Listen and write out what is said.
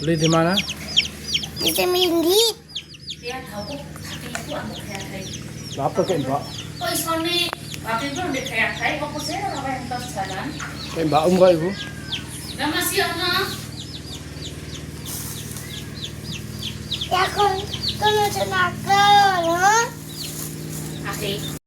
Beli di mana? Di Cemindit. Dia tahu tapi aku kayak Apa kayak mbak? kok isone waktu itu udah kayak kok saya orang yang terus jalan. Kayak mbak enggak ibu? Enggak masih anak. Ya kan nusun aku, no? Asik.